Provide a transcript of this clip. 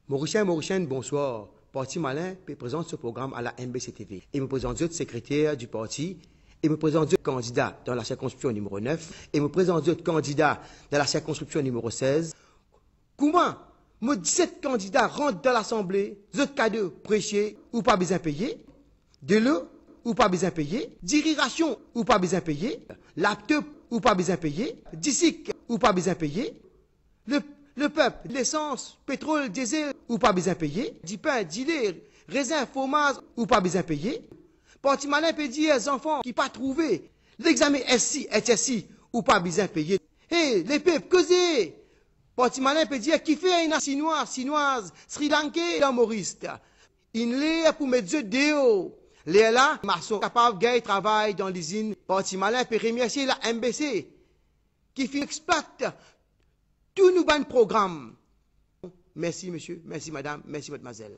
Mauricien, Mauricienne, bonsoir. Parti Malin présente ce programme à la MBC-TV. Et me présente le secrétaire du parti. Et me présente le candidat dans la circonscription numéro 9. Et me présente le candidat dans la circonscription numéro 16. Comment me 17 candidats rentrent dans l'Assemblée, the cadeau prêcher ou pas besoin payer, de l'eau ou pas besoin payer, d'irrigation ou pas besoin payer, laptop ou pas besoin payer, d'ici ou pas besoin payer, le peuple, l'essence, pétrole, diesel ou pas besoin payer, du pain, du lait, raisin, fromage ou pas besoin payer. Parti Malin peut dire aux enfants qui pas trouvé l'examen SI, HSI ou pas besoin payer. Et les peuples, causez. Parti Malin peut dire qui fait une chinoise, Sri Lankais, humoriste. Il est pour mettre Dieu dehors. Les là, maçons capables de travail dans l'usine. Parti Malin peut remercier la MBC qui fait exploite tous nos bons programmes. Merci monsieur, merci madame, merci mademoiselle.